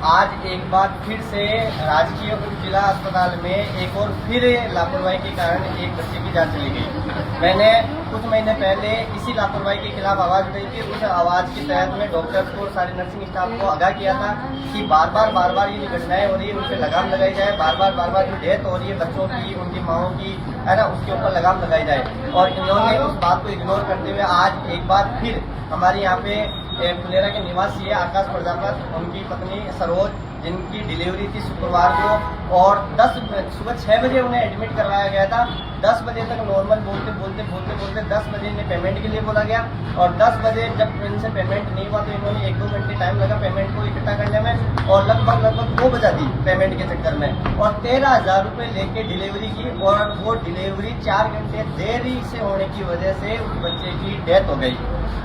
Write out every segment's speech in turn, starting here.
आज एक बार फिर से राजकीय उप जिला अस्पताल में एक और फिर लापरवाही के कारण एक बच्चे की जान चली गई। मैंने कुछ महीने पहले इसी लापरवाही के खिलाफ आवाज़ उठाई थी। उस आवाज़ के तहत में डॉक्टर्स को, सारे नर्सिंग स्टाफ को आगाह किया था कि बार बार ये जो घटनाएं हो रही है उन पर लगाम लगाई जाए। बार बार जो डेथ हो रही है बच्चों की, उनकी माओं की, है ना, उसके ऊपर लगाम लगाई जाए। और इन्होंने उस बात को इग्नोर करते हुए आज एक बार फिर हमारे यहाँ पे फुलेरा के निवासी है आकाश प्रजापत, उनकी पत्नी सरोज, जिनकी डिलीवरी थी शुक्रवार को, और सुबह 6 बजे उन्हें एडमिट करवाया गया था। 10 बजे तक नॉर्मल बोलते 10 बजे इन्हें पेमेंट के लिए बोला गया। और 10 बजे जब इनसे पेमेंट नहीं हुआ तो इन्होंने 1-2 घंटे टाइम लगा पेमेंट को इकट्ठा करने में, और लगभग 2 बजा दी पेमेंट के चक्कर में, और 13,000 रुपये लेके डिलीवरी की। और वो डिलीवरी 4 घंटे देरी से होने की वजह से उस बच्चे की डेथ हो गई।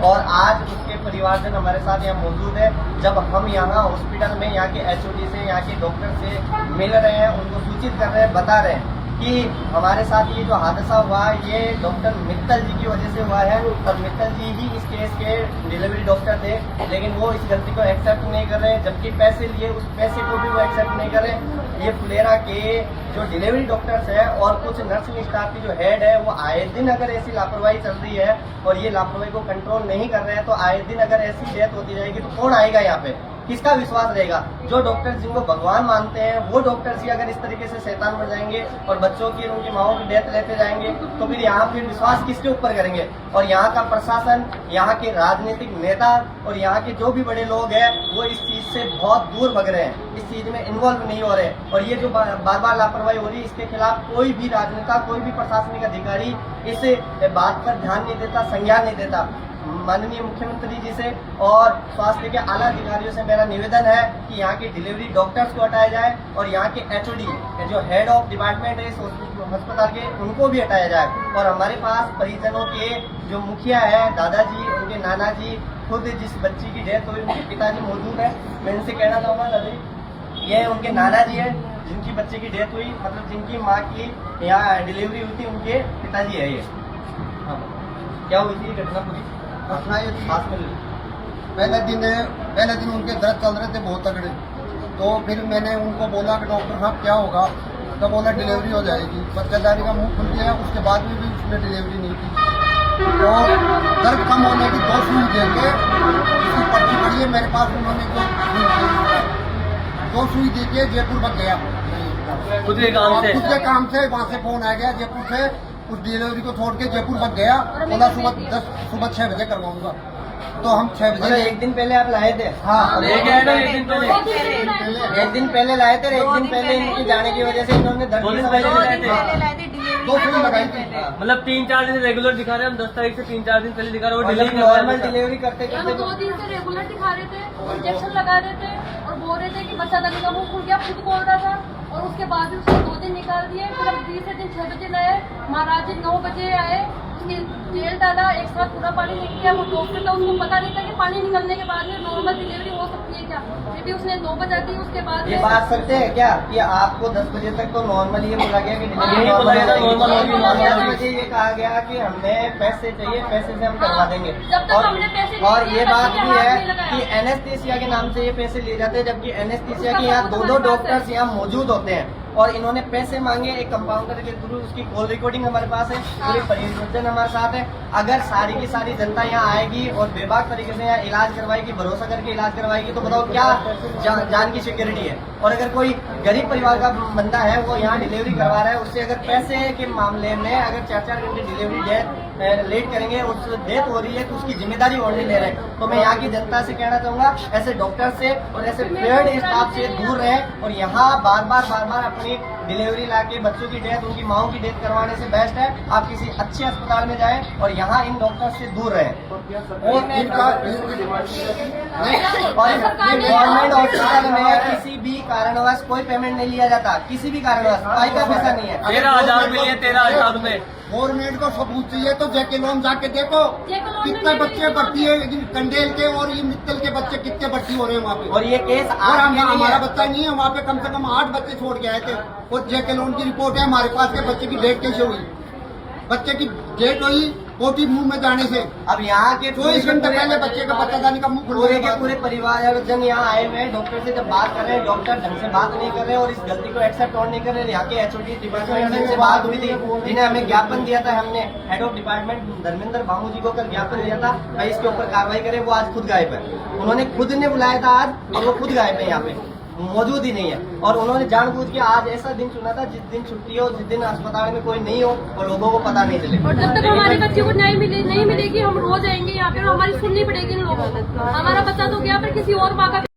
और आज उसके परिवारजन हमारे साथ यहाँ मौजूद है। जब हम यहाँ हॉस्पिटल में यहाँ के HOD से, यहाँ के डॉक्टर से मिल रहे हैं, उनको सूचित कर रहे हैं, बता रहे हैं कि हमारे साथ ये जो हादसा हुआ ये डॉक्टर मित्तल जी की वजह से हुआ है, और मित्तल जी ही इस केस के डिलीवरी डॉक्टर थे, लेकिन वो इस गलती को एक्सेप्ट नहीं कर रहे। जबकि पैसे लिए, उस पैसे को भी वो एक्सेप्ट नहीं कर रहे। ये फुलेरा के जो डिलीवरी डॉक्टर्स है और कुछ नर्सिंग स्टाफ की जो हेड है, वो आए दिन अगर ऐसी लापरवाही चल रही है और ये लापरवाही को कंट्रोल नहीं कर रहे हैं, तो आए दिन अगर ऐसी डेथ होती जाएगी तो कौन आएगा यहाँ पे? किसका विश्वास रहेगा? जो डॉक्टर जिनको भगवान मानते हैं वो डॉक्टर्स ही अगर इस तरीके से शैतान बन जाएंगे और बच्चों की, उनकी माओं की डेथ लेते जाएंगे, तो फिर यहाँ फिर विश्वास किसके ऊपर करेंगे? और यहाँ का प्रशासन, यहाँ के राजनीतिक नेता और यहाँ के जो भी बड़े लोग हैं वो इस चीज से बहुत दूर भग रहे हैं, इस चीज में इन्वॉल्व नहीं हो रहे। और ये जो बार लापरवाही हो रही है, इसके खिलाफ कोई भी राजनेता, कोई भी प्रशासनिक अधिकारी इस बात पर ध्यान नहीं देता, संज्ञान नहीं देता। माननीय मुख्यमंत्री जी से और स्वास्थ्य के आला अधिकारियों से मेरा निवेदन है कि यहाँ के डिलीवरी डॉक्टर्स को हटाया जाए और यहाँ के HOD जो हेड ऑफ डिपार्टमेंट है इस अस्पताल के, उनको भी हटाया जाए। और हमारे पास परिजनों के जो मुखिया है, दादाजी, उनके नाना जी, खुद जिस बच्ची की डेथ हुई उनके पिताजी मौजूद है। मैं इनसे कहना चाहूँगा, दादी ये उनके नाना जी है जिनकी बच्चे की डेथ हुई, मतलब जिनकी माँ की यहाँ डिलीवरी हुई थी, उनके पिताजी है ये। हाँ, क्या हुई थी घटना पूरी? घटना ये थी, पहले दिन उनके दर्द चल रहे थे बहुत तगड़े। तो फिर मैंने उनको बोला कि डॉक्टर साहब क्या होगा? तो बोला डिलीवरी हो जाएगी। बच्चेदारी का मुंह खुल गया, उसके बाद में भी उसने डिलीवरी नहीं की। और दर्द कम होने की 2 सुई दे के उसकी पर्ची पड़ी है मेरे पास, उन्होंने 2 सुई दे के जयपुर भाग गया खुद के काम से। वहाँ से फोन आ गया जयपुर से, उस डिलीवरी को छोड़ के जयपुर भाग गया। बोला सुबह 6 बजे करवाऊंगा। तो हम 6 बजे, एक दिन पहले आप लाए थे? हाँ, एक दिन पहले लाए थे। एक दिन पहले इनकी जाने की वजह से इन्होंने 2 सुई लगाई थी। मतलब 3-4 दिन रेगुलर दिखा रहे हैं हम, 10 तारीख से 3-4 दिन पहले दिखा रहे हैं। डिलीवरी नॉर्मल डिलीवरी करते 2 दिन से रेगुलर दिखा रहे थे, इंजेक्शन लगा रहे थे और बोल रहे थे कि बच्चादानी का मुंह खुल गया, खुद बोल रहा था। और उसके बाद भी उसने 2 दिन निकाल दिए। फिर हम तीसरे दिन 6 बजे लाए, महाराज जी 9 बजे आए, उसकी जेल डाला, एक साथ पूरा पानी निकल गया। वो डॉक्टर था, उसको पता नहीं था कि पानी निकलने के बाद में नॉर्मल डिलीवरी हो सकती है क्या। फिर भी उसने 9 बजा दी। उसके बाद ये बात सकते हैं क्या कि आपको 10 बजे तक तो नॉर्मल ये बोला गया कि डिलीवरी नॉर्मल होगी, 10 बजे ये कहा गया कि हमें पैसे चाहिए, पैसे से हम करवा देंगे। और ये बात भी है कि एनेस्थीसिया के नाम से ये पैसे लिए जाते हैं, जबकि एनेस्थीसिया के यहाँ 2 डॉक्टर्स यहाँ मौजूद होते हैं और इन्होंने पैसे मांगे एक कंपाउंडर के थ्रू। उसकी कॉल रिकॉर्डिंग हमारे पास है, पूरी परियोजना हमारे साथ है। अगर सारी की सारी जनता यहाँ आएगी और बेबाक तरीके से यहाँ इलाज करवाएगी, भरोसा करके इलाज करवाएगी, तो बताओ क्या जान की सिक्योरिटी है? और अगर कोई गरीब परिवार का बंदा है वो यहाँ डिलीवरी करवा रहा है, उससे अगर पैसे के मामले में अगर 4-4 घंटे डिलीवरी लेट करेंगे, उससे डेथ हो रही है, तो उसकी जिम्मेदारी और नहीं ले रहे। तो मैं यहाँ की जनता से कहना चाहूंगा, ऐसे डॉक्टर से और ऐसे पेड स्टाफ से दूर रहे और यहाँ बार बार अपनी डिलीवरी लाके बच्चों की डेथ, उनकी माओं की डेथ करवाने से बेस्ट है आप किसी अच्छे अस्पताल में जाएं और यहाँ इन डॉक्टर से दूर रहें। और गवर्नमेंट हॉस्पिटल में किसी भी कारणवश कोई पेमेंट नहीं लिया जाता, किसी भी कारणवश कोई का पैसा नहीं है। 13,000 मिले, 13,000 में गवर्नमेंट को सबूत चाहिए तो जेके लोन जाके देखो कितने बच्चे भर्ती है, लेकिन कंडेल के और ये मित्तल के बच्चे कितने भर्ती हो रहे हैं वहाँ पे। और ये केस और हमारा बच्चा नहीं है, वहाँ पे कम से कम 8 बच्चे छोड़ के आए थे। और जेके लोन की रिपोर्ट है हमारे पास के बच्चे की डेट कैसे हुई, बच्चे की डेट हुई पोटी मुंह में जाने से अब यहाँ के 24 घंटे पहले बच्चे का बच्चादानी का मुंह खुल पूरे गया। के पूरे परिवार जन यहाँ आए हुए हैं, डॉक्टर से जब बात कर रहे हैं, डॉक्टर ढंग से बात नहीं कर रहे और इस गलती को एक्सेप्ट और नहीं कर रहे। यहाँ के एचओडी डिपार्टमेंट से बात हुई थी, जिन्हें हमें ज्ञापन दिया था, हमने हेड ऑफ डिपार्टमेंट धर्मेंद्र बाबू जी को कल ज्ञापन दिया था भाई इसके ऊपर कार्रवाई करें। वो आज खुद गायब है, उन्होंने खुद ने बुलाया था आज और वो खुद गायब है, यहाँ पे मौजूद ही नहीं है। और उन्होंने जानबूझ के आज ऐसा दिन चुना था जिस दिन छुट्टी हो, जिस दिन अस्पताल में कोई नहीं हो और लोगों को पता नहीं चले। और जब तक हमारे बच्चे को न्याय नहीं मिलेगी हम रोज आएंगे यहाँ पे और हमारी सुननी पड़ेगी इन लोगों को। हमारा बच्चा तो गया पर किसी और माँ का